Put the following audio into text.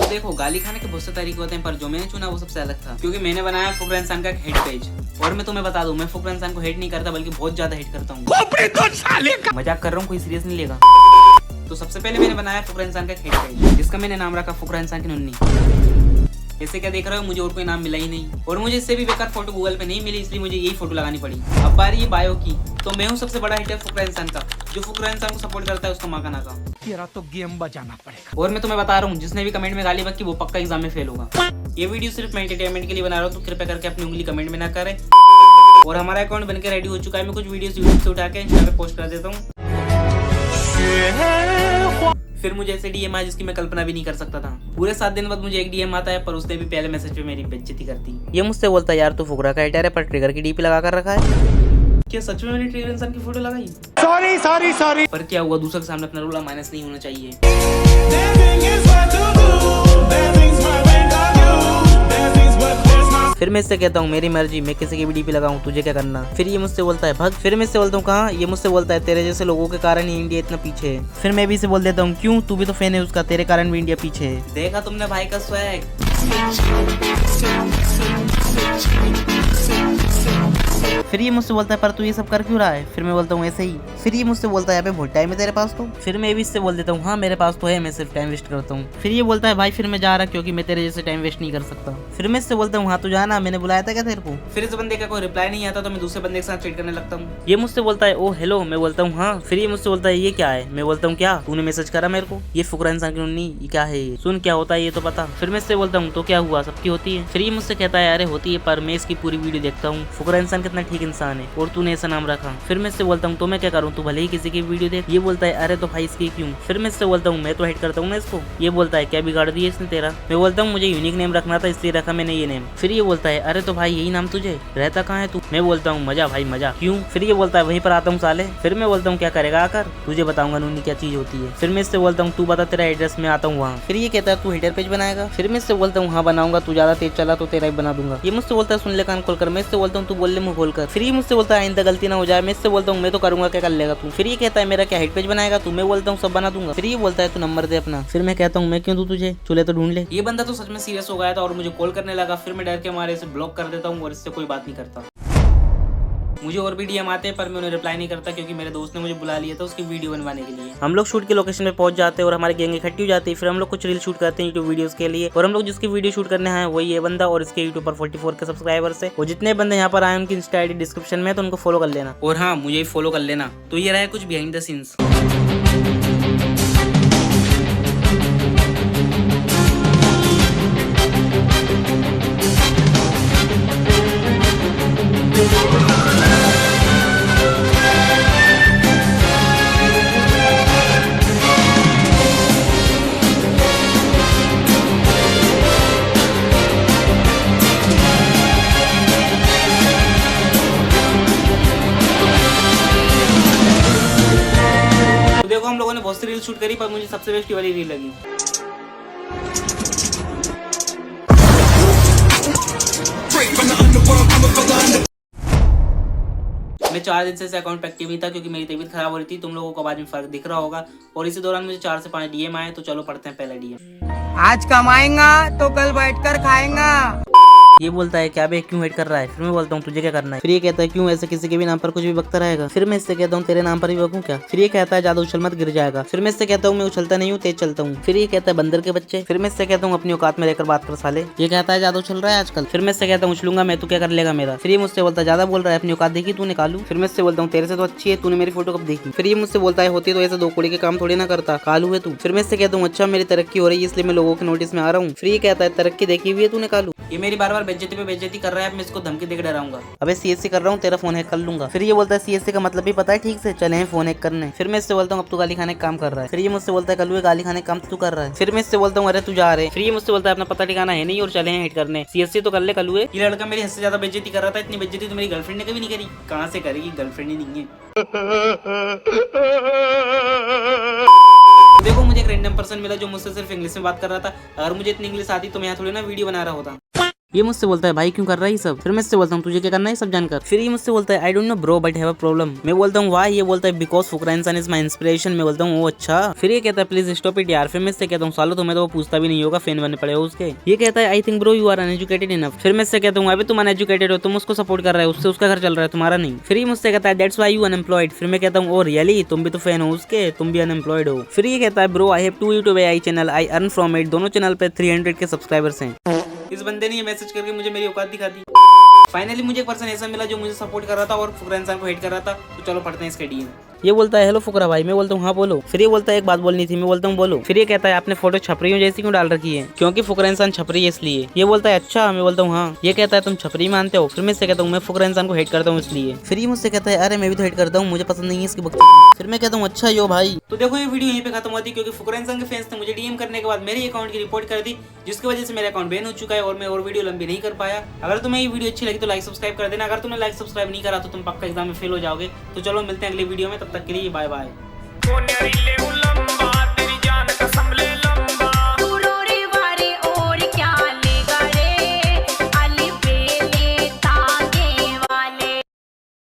तो देखो, गाली खाने के बहुत से तरीके होते हैं, पर जो मैंने चुना वो सबसे अलग था, क्योंकि मैंने बनाया फुकरा इंसान का हेट पेज। और मैं तुम्हें बता दूं, मैं फुकरा इंसान को हेट नहीं करता, बल्कि बहुत ज्यादा हेट करता हूँ। मजाक कर रहा हूँ, कोई सीरियस नहीं लेगा। तो सबसे पहले मैंने बनाया फुकरा इंसान का हेट पेज, जिसका मैंने नाम रखा फुकरा इंसान की नुन्नी। ऐसे क्या देख रहे हो, मुझे और कोई नाम मिला ही नहीं, और मुझे इससे भी बेकार फोटो गूगल पे नहीं मिली, इसलिए मुझे यही फोटो लगानी पड़ी। अब बारी है बायो की, तो मैं हूँ सबसे बड़ा हिटर फुकरा इंसान का। जो फुकरा इंसान को सपोर्ट करता है उसका माँ का नाका। तेरा तो गेम बजाना पड़ेगा। और मैं तुम्हें बता रहा हूँ, जिसने भी कमेंट में गाली बकी वो पक्का एग्जाम में फेल होगा। ये वीडियो सिर्फ मैं एंटरटेनमेंट के लिए बना रहा हूँ, तो कृपया करके अपनी उंगली कमेंट में ना करें। और हमारा अकाउंट बनकर रेडी हो चुका है, मैं कुछ वीडियोस यूट्यूब से उठा के इंस्टा पे पोस्ट कर देता हूँ। फिर मुझे ऐसे डीएम आया जिसकी मैं कल्पना भी नहीं कर सकता था। पूरे 7 दिन बाद मुझे एक डीएम आता है, पर उसने भी पहले मैसेज पे मेरी बेइज्जती कर दी। ये मुझसे बोलता है, यार तू फुकरा का हेटर है, पर ट्रिगर की डीपी लगा कर रखा है। क्या सच में मैंने ट्रिगर इंसान की फोटो लगाई? सॉरी। पर क्या हुआ, दूसरे के सामने अपना रोला माइनस नहीं होना चाहिए। फिर मैं इससे कहता हूँ, मेरी मर्जी, मैं किसी की भी डीपी लगाऊं, तुझे क्या करना। फिर ये मुझसे बोलता है, भग। फिर मैं इससे बोलता हूँ, कहाँ? ये मुझसे बोलता है, तेरे जैसे लोगों के कारण ही इंडिया इतना पीछे है। फिर मैं भी इसे बोल देता हूँ, क्यों? तू भी तो फैन है उसका, तेरे कारण भी इंडिया पीछे है। देखा तुमने भाई का स्वैग। फिर ये मुझसे बोलता है, पर तू ये सब कर क्यों रहा है? फिर मैं बोलता हूँ, ऐसे ही। फिर ये मुझसे बोलता है, बहुत टाइम है तेरे पास तो। फिर मैं भी इससे बोल देता हूँ, हाँ मेरे पास तो है, मैं सिर्फ टाइम वेस्ट करता हूँ। फिर ये बोलता है, भाई फिर मैं जा रहा, क्योंकि मैं तेरे जैसे टाइम वेस्ट नहीं कर सकता। फिर मैं इससे बोलता हूँ, हाँ तू जाना, मैंने बुलाया था क्या तेरे को? फिर इस बंदे का कोई रिप्लाई नहीं आता, तो मैं दूसरे बंदे के साथ चैट करने लगता हूँ। ये मुझसे बोलता है, ओ हेलो। मैं बोलता हूँ, हाँ। फिर ये मुझसे बोलता है, ये क्या है? मैं बोलता हूँ, क्या तूने मैसेज करा मेरे को? ये फुकरा इंसान की नुन्नी, ये क्या है? सुन, क्या होता है ये तो पता। फिर मैं इससे बोलता हूँ, तो क्या हुआ, सबकी होती है। फिर ये मुझसे कहता है, अरे होती है, पर मैं इसकी पूरी वीडियो देखता हूँ, फुकरा इंसान कितना ठीक इंसान है, और तूने ऐसा नाम रखा। फिर मैं इससे बोलता हूँ, तो मैं क्या करूँ, तू भले ही किसी की वीडियो देख। ये बोलता है, अरे तो भाई इसकी क्यों? फिर मैं इससे बोलता हूँ, मैं तो हेट करता हूँ ना इसको। ये बोलता है, क्या बिगाड़ दिया इसने तेरा? मैं बोलता हूँ, मुझे यूनिक नेम रखना था, इसलिए रखा मैंने ये नेम। फिर ये बोलता है, अरे तो भाई यही नाम तुझे, रहता कहाँ है तू? मैं बोलता हूँ, मजा भाई मजा। क्यों? फिर ये बोलता है, वहीं पर आता हूँ साले। फिर मैं बोलता हूँ, क्या करेगा आकर? तुझे बताऊंगा नूनी क्या चीज होती है। फिर मैं इससे बोलता हूँ, तू बता तेरा एड्रेस, मैं आता हूँ वहाँ। फिर ये कहता है, तू हेटर पेज बनाएगा? फिर मैं इससे बोलता हूँ, हाँ बनाऊंगा, तू ज्यादा तेज चला तो तेरा ही बना दूंगा। ये मुझसे बोलता है, सुन ले कान खोलकर। मैं इससे बोलता हूँ, तू बोल ले मुंह खोलकर। फिर ये मुझसे बोलता है, आइंदा गलती ना हो जाए। मैं इससे बोलता हूँ, मैं तो करूंगा, क्या कर लेगा तू? फिर ये कहता है, मेरा क्या हेड पेज बनाएगा तू? मैं बोलता हूँ, सब बना दूंगा। फिर ये बोलता है, तू नंबर दे अपना। फिर मैं कहता हूँ, मैं क्यों दूं तुझे, चूल्हे तो ढूंढ ले। ये बंदा तो सच में सीरियस हो गया था और मुझे कॉल करने लगा। फिर मैं डर के मारे इसे ब्लॉक कर देता हूँ और इससे कोई बात नहीं करता। मुझे और भी डीएम आते हैं, पर मैं उन्हें रिप्लाई नहीं करता, क्योंकि मेरे दोस्त ने मुझे बुला लिया था उसकी वीडियो बनवाने के लिए। हम लोग शूट के लोकेशन पे पहुंच जाते हैं और हमारी गैंग इकट्ठी हो जाती है। फिर हम लोग कुछ रील शूट करते हैं यूट्यूब वीडियोस के लिए, और हम लोग जिसकी वीडियो शूट करने हैं वही ये बंदा, और इसके यूट्यूब पर 44 के सब्सक्राइबर्स है। और जितने बंदे यहाँ पर आए उनकी इंस्टा आईडी डिस्क्रिप्शन में है, तो उनको फॉलो कर लेना। और हाँ, मुझे फॉलो कर लेना। तो ये रहा कुछ बिहाइंड द सीन्स। देखो, हम लोगों ने बहुत सी रील शूट करी, पर मुझे सबसे बेस्ट वाली रील लगी। मैं 4 दिन से इस अकाउंट पे एक्टिव नहीं था, क्योंकि मेरी तबीयत खराब हो रही थी। तुम लोगों को बाद में फर्क दिख रहा होगा। और इसी दौरान मुझे 4 से 5 डीएम आए, तो चलो पढ़ते हैं पहला डीएम। आज कमाएगा तो कल बैठकर खाएगा। ये बोलता है, क्या बे क्यों वेट कर रहा है? फिर मैं बोलता हूँ, तुझे क्या करना है? फिर ये कहता है, क्यों ऐसे किसी के भी नाम पर कुछ भी बकता रहेगा? फिर मैं इससे कहता हूँ, तेरे नाम पर भी बकूं क्या? फिर ये कहता है, ज्यादा उछल मत, गिर जाएगा। फिर मैं इससे कहता हूँ, मैं उछलता नहीं हूँ, तेज चलता हूँ। फिर ये कहता है, बंदर के बच्चे। फिर मैं इससे कहता हूँ, अपनी औकात में रहकर बात कर साले। ये कहता है, ज्यादा उछल रहा है आजकल। फिर मैं इससे कहता हूँ, उछलूंगा मैं, तू क्या कर लेगा मेरा? फिर ये मुझसे बोलता है, ज्यादा बोल रहा है, अपनी औकात देखी तूने कालू? फिर मैं इससे बोलता हूँ, तेरे से तो अच्छी है, तूने मेरी फोटो कब देखी? फिर ये मुझसे बोलता है, होती तो ऐसे 2 कौड़ी के काम थोड़ी ना करता, कालू है तू। फिर मैं इससे कहता हूँ, अच्छा मेरी तरक्की हो रही है इसलिए मैं लोगों के नोटिस में आ रहा हूँ। फिर ये कहता है, तरक्की देखी हुई है तूने कालू? ये मेरी बार बार बेइज्जती पे बेइज्जती कर रहा है, मैं इसको धमकी देकर डराऊंगा। अबे सीएससी कर रहा हूँ, तेरा फोन हैक कर लूंगा। फिर ये बोलता है, सीएससी का मतलब भी पता है ठीक से, चले हैं फोन हैक करने। फिर मैं इससे बोलता हूँ, अब तू गाली खाने का काम कर रहा है। फिर ये मुझसे बोलता है, कल गाली खाने का काम तू कर रहा है। फिर मैं इससे बोलता हूँ, अरे तू जा रहे। फिर ये मुझसे बोलता है, अपना पता ठिकाना है नहीं और चले हैं हिट करने, सीएससी तो कर ले कल। ये लड़का मेरी हद से ज्यादा बेइज्जती कर रहा था। इतनी बेइज्जती तो मेरी गर्लफ्रेंड ने कभी नहीं करी। कहाँ से करेगी, गर्लफ्रेंड ही नहीं है। देखो, मुझे एक रैंडम पर्सन मिला जो मुझसे सिर्फ इंग्लिश में बात कर रहा था। अगर मुझे इतनी इंग्लिश आती तो मैं यहाँ थोड़ी ना वीडियो बना रहा होता। ये मुझसे बोलता है भाई क्यों कर रहा है ये सब। फिर मैं इससे बोलता हूँ तुझे क्या करना है सब जानकर। फिर ये मुझसे बोलता है I don't know bro but have a problem. मैं बोलता हूँ व्हाई। ये बोलता है बिकॉज फुकरा इंसान इज माय इंस्पिरेशन। मैं बोलता हूँ वो अच्छा। फिर ये कहता है प्लीज स्टॉप इट यार। फिर मैं इससे कहता हूँ सालो तुम्हें तो वो पूछता भी नहीं होगा, फैन बनने पड़े हो उसके। ये कहता है I think bro you are uneducated enough. फिर मैं इससे कहता हूँ अभी तुम अनएजुकेटेड हो, तुम उसको सपोर्ट कर रहे हो, उससे उसका घर चल रहा है तुम्हारा नहीं। फिर ये मुझसे कहता है दैट्स व्हाई यू अनएम्प्लॉयड। फिर मैं कहता हूँ ओ रियली, तुम भी तो फैन हो उसके, तुम भी अनएम्प्लॉयड हो। फिर ये कहता है bro I have 2 YouTube AI channel, I earn from it. दोनों चैनल पे 300 के सब्सक्राइबर्स हैं। इस बंदे ने ये मैसेज करके मुझे मेरी औकात दिखा दी। फाइनली मुझे एक पर्सन ऐसा मिला जो मुझे सपोर्ट कर रहा था और फुकरा इंसान को हेट कर रहा था। तो चलो पढ़ते हैं इसके DM। ये बोलता है हेलो फुकरा भाई। मैं बोलता हूँ हाँ बोलो। फिर ये बोलता है एक बात बोलनी थी। मैं बोलता हूँ बोलो। फिर ये कहता है आपने फोटो छपरियों जैसी क्यों डाल रखी है, क्योंकि फुकरा इंसान छपरी है इसलिए। ये बोलता है अच्छा। मैं बोलता हूँ हाँ। ये कहता है तुम छपरी मानते हो। फिर मैं इससे कहता हूँ मैं फुकरा इंसान को हेट करता हूँ इसलिए। फिर ये मुझसे कहता है अरे मैं भी तो हेट करता हूँ, मुझे पसंद नहीं है इसकी बकचोदी। फिर मैं कहता हूँ अच्छा यो भाई। तो देखो ये वीडियो यहीं पे खत्म होती, क्योंकि फुकरा इंसान के फैंस ने मुझे DM करने के बाद मेरे अकाउंट की रिपोर्ट कर दी, जिसकी वजह से मेरा अकाउंट बैन हो चुका है और मैं और वीडियो लंबी नहीं कर पाया। अगर तुम्हें ये वीडियो अच्छी लगी तो लाइक सब्सक्राइब कर देना। अगर तुमने लाइक सब्सक्राइब नहीं करा तो तुम पक्का एग्जाम में फेल हो जाओगे। तो चलो मिलते हैं अगले वीडियो में, तब तक के लिए बाय बाय।